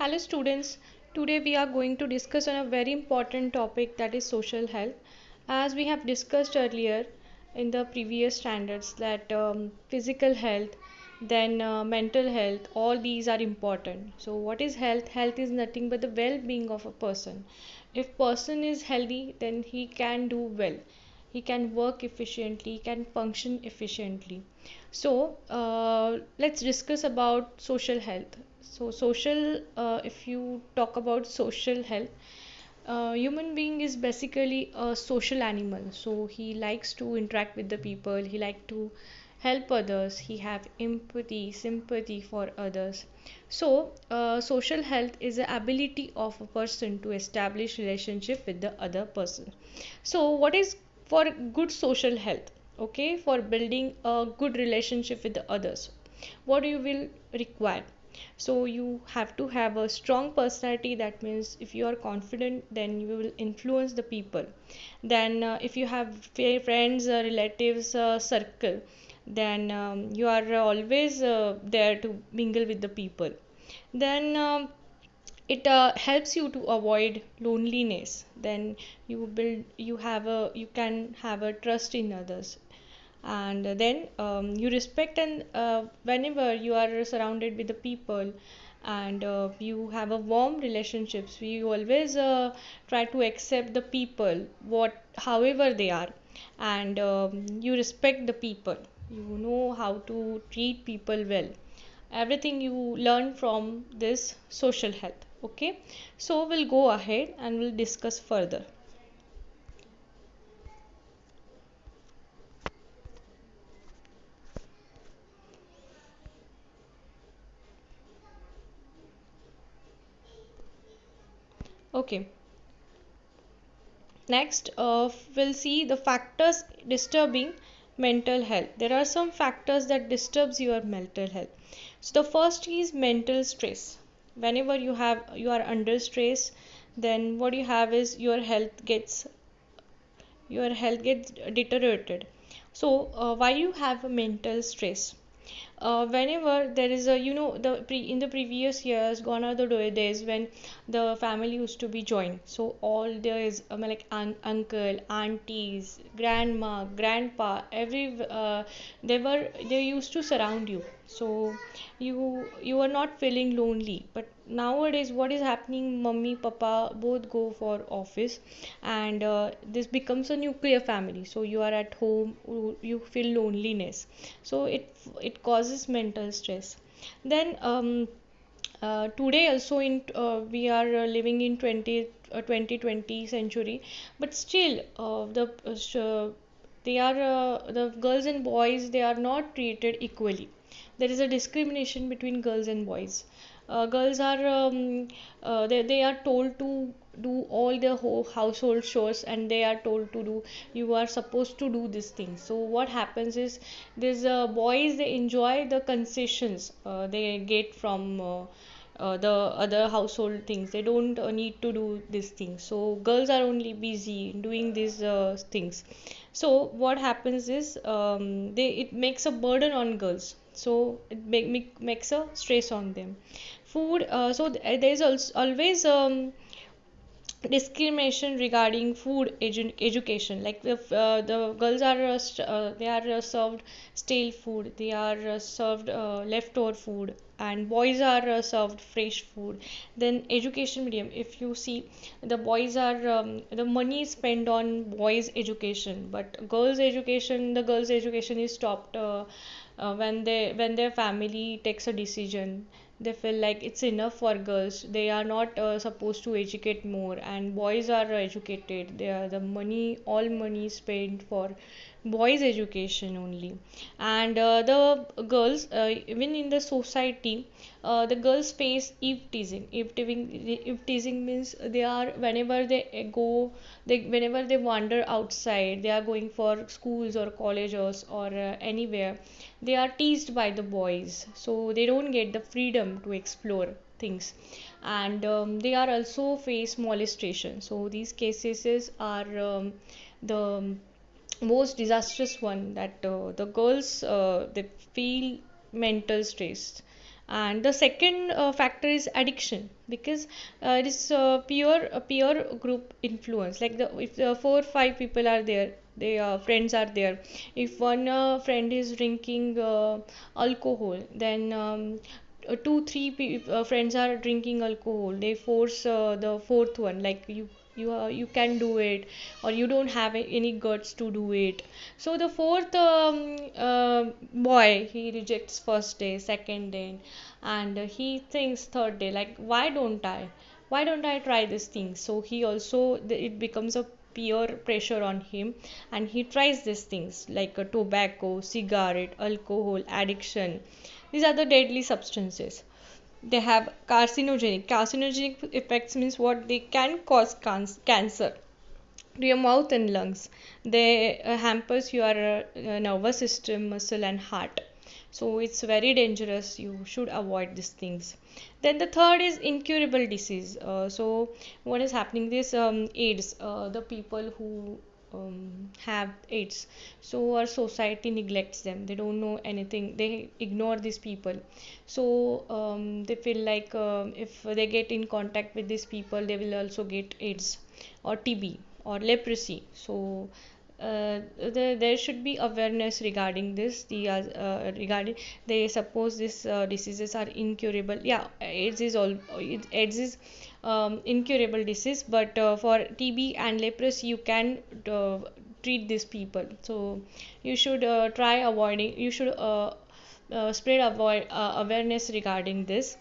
Hello students, today we are going to discuss on a very important topic, that is social health. As we have discussed earlier in the previous standards that physical health, then mental health, all these are important. So what is health? Health is nothing but the well-being of a person. If person is healthy, then he can do well. He can work efficiently, he can function efficiently. So let's discuss about social health. So if you talk about social health, human being is basically a social animal. So he likes to interact with the people, he like to help others, he have empathy, sympathy for others. So social health is the ability of a person to establish relationship with the other person. So what is for good social health? Okay, for building a good relationship with the others, what you will require? So you have to have a strong personality. That means if you are confident, then you will influence the people. Then if you have friends, relatives, circle, then you are always there to mingle with the people. Then it helps you to avoid loneliness. Then you can have a trust in others. And then you respect, and whenever you are surrounded with the people, and you have a warm relationships, we always try to accept the people what however they are. And you respect the people, you know how to treat people well. Everything you learn from this social health. Okay, so we'll go ahead and we'll discuss further. Okay, next, we'll see the factors disturbing mental health. There are some factors that disturbs your mental health. So the first is mental stress. Whenever you are under stress, then what you have is your health gets deteriorated. So why you have a mental stress? Whenever there is a, in the previous years gone are the days when the family used to be joined. So all there is like uncle, aunties, grandma, grandpa, they used to surround you. So you are not feeling lonely. But nowadays what is happening, mummy papa both go for office, and this becomes a nuclear family. So you are at home, you feel loneliness. So it causes mental stress. Then today also in we are living in 2020 century, but still the girls and boys, they are not treated equally. There is a discrimination between girls and boys. Girls are they are told to do all the whole household chores, and they are told to do, you are supposed to do this thing. So what happens is, these boys, they enjoy the concessions they get from the other household things. They don't need to do these things. So girls are only busy doing these things. So what happens is, they it makes a burden on girls. So it makes a stress on them. Food. There is also always discrimination regarding food education. Like the girls are they are served stale food, they are served leftover food, and boys are served fresh food. Then education medium, if you see, the money is spent on boys education, but the girls education is stopped when their family takes a decision. They feel like it's enough for girls, they are not supposed to educate more, and boys are educated. They are the money, all money spent for boys education only. And the girls, even in the society, the girls face eve teasing means, they are, whenever they go, whenever they wander outside, they are going for schools or colleges or anywhere, they are teased by the boys. So they don't get the freedom to explore things. And they are also face molestation. So these cases are the most disastrous one, that the girls, they feel mental stress. And the second factor is addiction, because it is peer group influence. Like the if 4 or 5 people are there, they friends are there. If one friend is drinking alcohol, then 2 3 friends are drinking alcohol, they force the fourth one, like you can do it, or you don't have any guts to do it. So the fourth boy, he rejects first day, second day, and he thinks third day, like why don't I try this thing. So he also it becomes a peer pressure on him, and he tries these things like tobacco, cigarette, alcohol, addiction. These are the deadly substances. They have carcinogenic effects, means what, they can cause cancer to your mouth and lungs. They hampers your nervous system, muscle and heart. So it's very dangerous, you should avoid these things. Then the third is incurable disease. So what is happening, this AIDS, the people who have AIDS, so our society neglects them, they don't know anything, they ignore these people. So they feel like if they get in contact with these people, they will also get AIDS or TB or leprosy. So there should be awareness regarding this. Regarding, they suppose these diseases are incurable. Yeah, AIDS is incurable disease, but for TB and leprosy you can treat these people. So you should try avoiding. You should spread avoid awareness regarding this.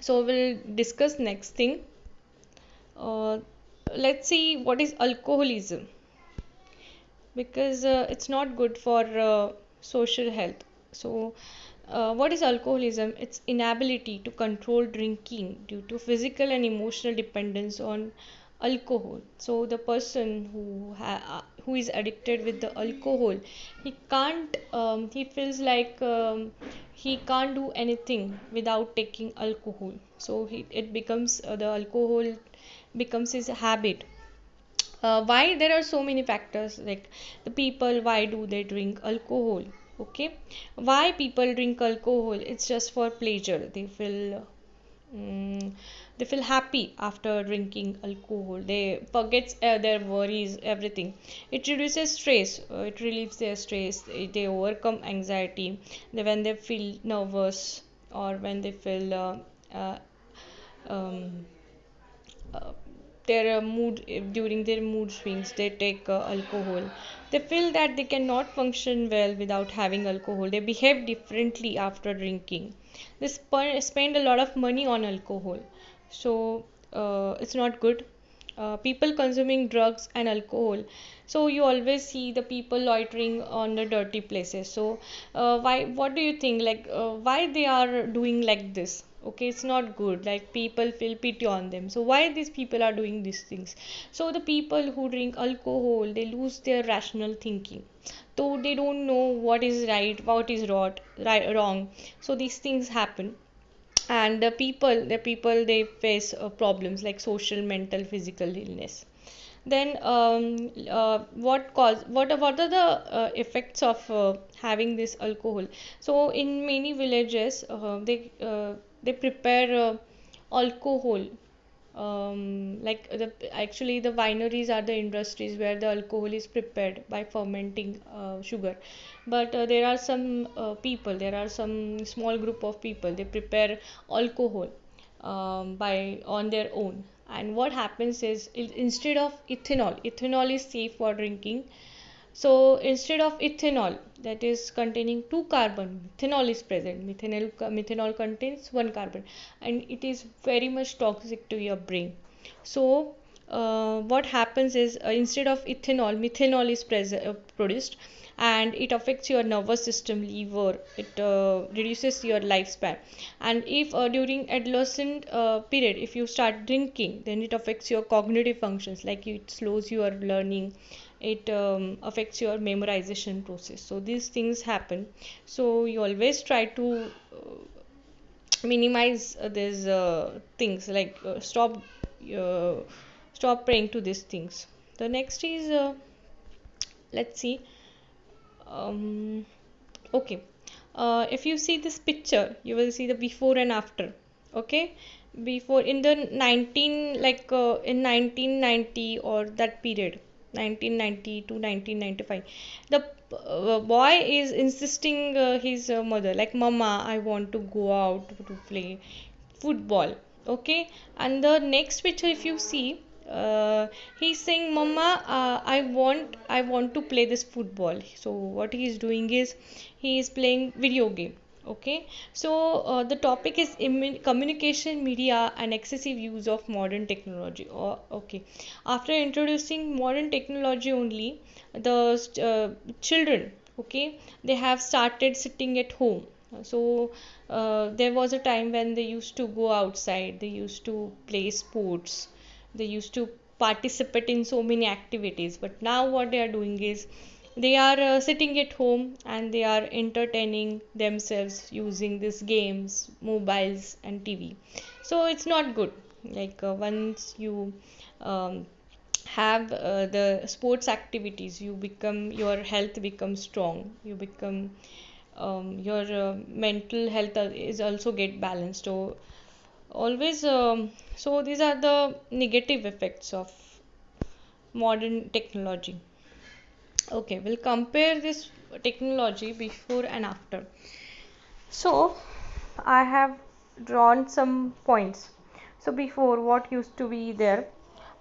So we'll discuss next thing. Uh, let's see what is alcoholism, because it's not good for social health. So what is alcoholism? It's inability to control drinking due to physical and emotional dependence on alcohol. So the person who is addicted with the alcohol, he can't he feels like he can't do anything without taking alcohol. So it becomes the alcohol becomes his habit. Why? There are so many factors, like the people, why do they drink alcohol? Okay, why people drink alcohol? It's just for pleasure. Mm, they feel happy after drinking alcohol. They forget their worries, everything. It reduces stress, it relieves their stress. They overcome anxiety, when they feel nervous, or when they feel uh, um, uh, their mood, during their mood swings, they take alcohol. They feel that they cannot function well without having alcohol. They behave differently after drinking. They spend a lot of money on alcohol. So it's not good. People consuming drugs and alcohol, so you always see the people loitering on the dirty places. So why, what do you think, like why they are doing like this? Okay, it's not good, like people feel pity on them. So why these people are doing these things? So the people who drink alcohol, they lose their rational thinking, so they don't know what is right, what is wrong. So these things happen. And the people they face problems like social, mental, physical illness. Then what are the effects of having this alcohol? So in many villages, they prepare alcohol, like actually the wineries are the industries where the alcohol is prepared by fermenting sugar. But there are some small group of people, they prepare alcohol by on their own. And what happens is, instead of ethanol is safe for drinking. So instead of ethanol, that is containing two carbon, methanol is present. Methanol contains one carbon, and it is very much toxic to your brain. So what happens is, instead of ethanol, methanol is produced, and it affects your nervous system, liver. It reduces your lifespan. And if during adolescent period, if you start drinking, then it affects your cognitive functions, like it slows your learning, it affects your memorization process. So these things happen. So you always try to minimize these things, like uh, stop praying to these things. The next is, let's see, um, okay, if you see this picture, you will see the before and after. Okay, before in the 19 like in 1990 or that period, 1990 to 1995, the boy is insisting his mother like, mama, I want to go out to play football. Okay, and the next picture if you see, he's saying, mama, I want to play this football. So what he is doing is he is playing video game. Okay, so the topic is communication media and excessive use of modern technology. Okay, after introducing modern technology only, the children, okay, they have started sitting at home. So there was a time when they used to go outside, they used to play sports, they used to participate in so many activities. But now what they are doing is they are sitting at home and they are entertaining themselves using these games, mobiles, and TV. So it's not good. Like once you um, have the sports activities, you become, your health becomes strong, you become your mental health is also get balanced. So always so these are the negative effects of modern technology. Okay, we'll compare this technology before and after. So I have drawn some points. So before, what used to be there?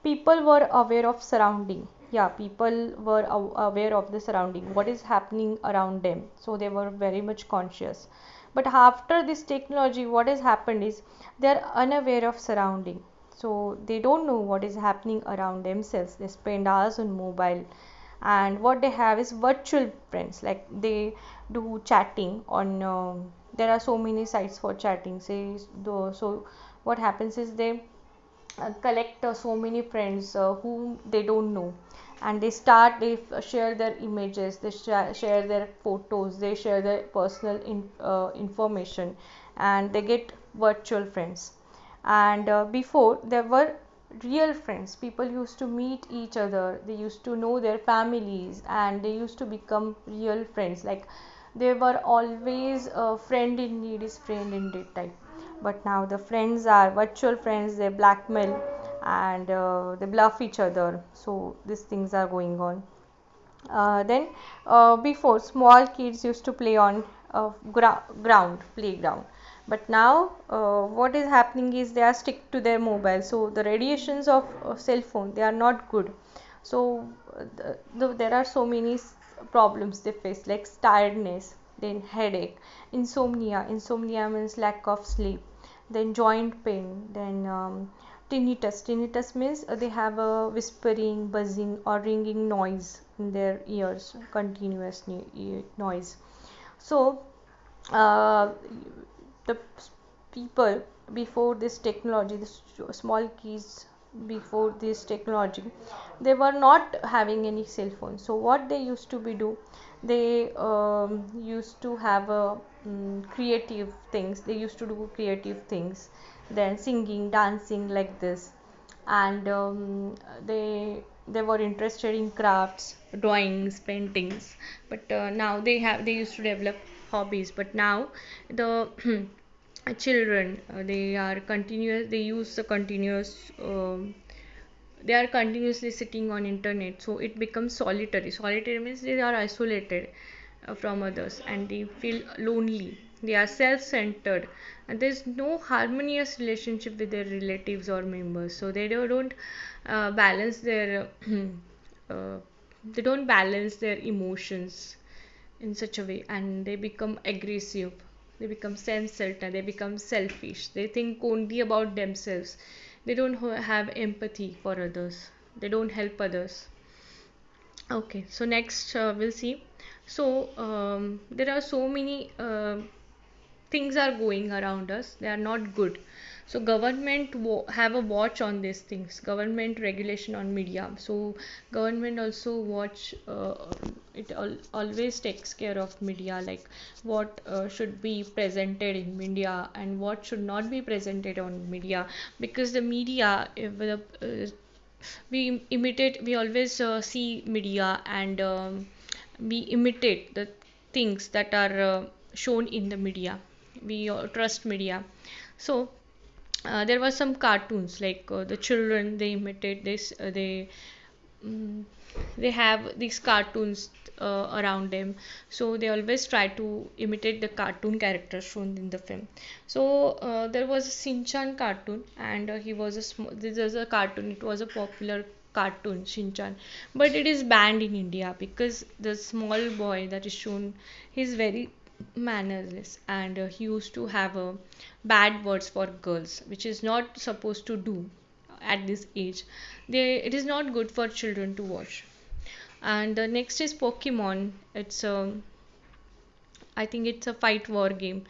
People were aware of surrounding. Yeah, people were aware of the surrounding, what is happening around them. So they were very much conscious. But after this technology, what has happened is they are unaware of surrounding. So they don't know what is happening around themselves. They spend hours on mobile, and what they have is virtual friends, like they do chatting on there are so many sites for chatting, say so what happens is they collect so many friends whom they don't know, and they share their images, they share their photos, they share their personal information, and they get virtual friends. And before, there were real friends. People used to meet each other, they used to know their families, and they used to become real friends. Like they were always a friend in need is friend indeed type. But now the friends are virtual friends, they blackmail, and they bluff each other. So these things are going on. Then before, small kids used to play on ground playground, but now what is happening is they are stick to their mobile. So the radiations of cell phone, they are not good. So there are so many problems they face, like tiredness, then headache, insomnia means lack of sleep, then joint pain, then tinnitus means they have a whispering, buzzing, or ringing noise in their ears, continuous noise. So uh, the people before this technology, the small kids before this technology, they were not having any cell phone. So what they used to be do, they used to have a creative things, they used to do creative things, then singing, dancing, like this. And they were interested in crafts, drawings, paintings. But now they used to develop hobbies. But now the children, they are continuous, they use the continuous they are continuously sitting on internet, so it becomes solitary means they are isolated from others, and they feel lonely, they are self-centered, and there's no harmonious relationship with their relatives or members. So they don't balance their uh, they don't balance their emotions in such a way, and they become aggressive, they become self-centered, they become selfish, they think only about themselves, they don't have empathy for others, they don't help others. Okay, so next we'll see. So there are so many things are going around us, they are not good. So government have a watch on these things, government regulation on media. So government also watch it always takes care of media, like what should be presented in media and what should not be presented on media. Because the media, if the we always see media, and we imitate the things that are shown in the media. We trust media. So there were some cartoons like the children, they imitate this, mm, they have these cartoons around them, so they always try to imitate the cartoon characters shown in the film. So there was a Shinchan cartoon, and he was a this was a cartoon, it was a popular cartoon, Shinchan, but it is banned in India because the small boy that is shown, he's very mannerless, and he used to have bad words for girls, which is not supposed to do at this age. It is not good for children to watch. And the next is Pokemon. It's I think it's a fight war game.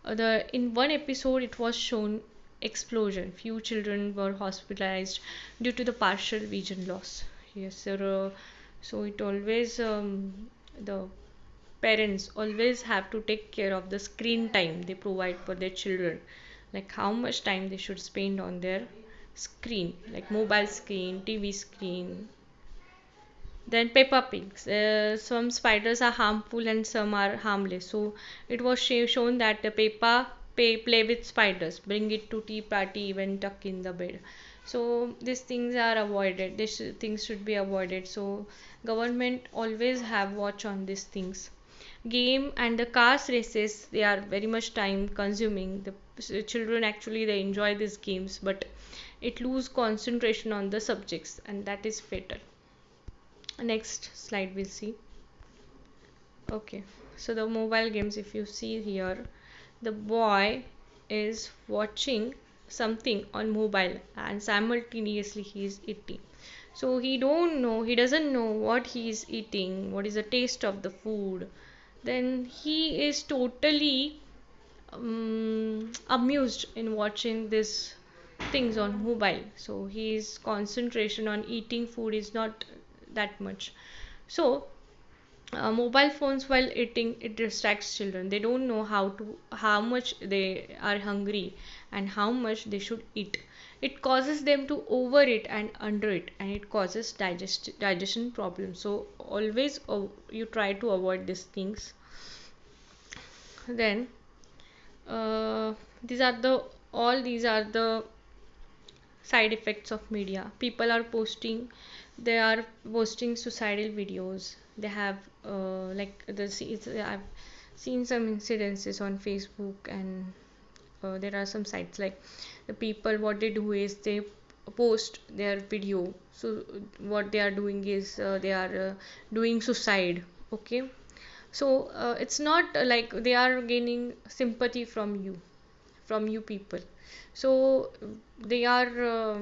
The in one episode it was shown explosion. Few children were hospitalized due to the partial vision loss. Yes, sir. So it always the parents always have to take care of the screen time they provide for their children, like how much time they should spend on their screen, like mobile screen, TV screen. Then Peppa Pigs. Some spiders are harmful and some are harmless. So it was shown that the Peppa play with spiders, bring it to tea party when tucked in the bed. So these things are avoided. These things should be avoided. So government always have watch on these things. Game and the cars races, they are very much time consuming. The children actually they enjoy these games, but it lose concentration on the subjects, and that is fatal. Next slide we'll see. Okay, so the mobile games, if you see here, the boy is watching something on mobile and simultaneously he is eating. So he doesn't know what he is eating, what is the taste of the food. Then he is totally amused in watching this things on mobile. So his concentration on eating food is not that much. So mobile phones while eating, it distracts children. They don't know how much they are hungry and how much they should eat. It causes them to overeat and undereat, and it causes digestion problems. So always you try to avoid these things. Then these are the all these are the side effects of media. People are posting, they are posting suicidal videos. They have like I've seen some incidences on Facebook, and there are some sites like the people, what they do is they post their video. So what they are doing is they are doing suicide. Okay, so it's not like they are gaining sympathy from you people. So they are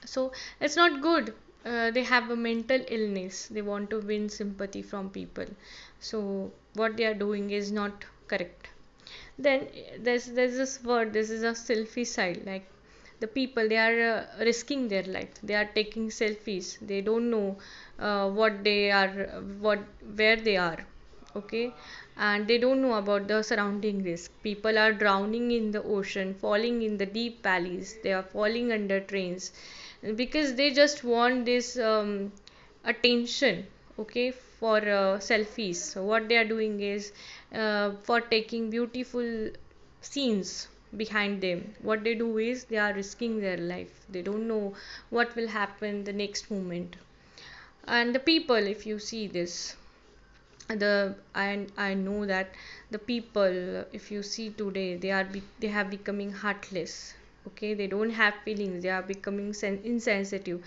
so it's not good. They have a mental illness, they want to win sympathy from people, so what they are doing is not correct. Then there's this word, this is a selfie side, like the people, they are risking their life, they are taking selfies, they don't know what they are, what where they are. Okay, and they don't know about the surrounding risk. People are drowning in the ocean, falling in the deep valleys, they are falling under trains because they just want this attention. Okay, for selfies. So what they are doing is for taking beautiful scenes behind them, what they do is they are risking their life, they don't know what will happen the next moment. And the people, if you see this, I know that the people, if you see today, they have becoming heartless. Okay, they don't have feelings, they are becoming insensitive.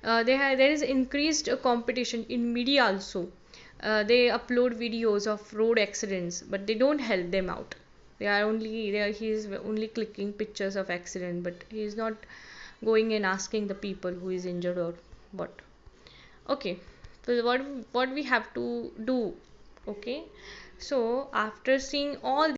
There is increased competition in media also. They upload videos of road accidents, but they don't help them out. He is only clicking pictures of accident, but he is not going and asking the people who is injured or what. Okay, so what we have to do. Okay, so after seeing all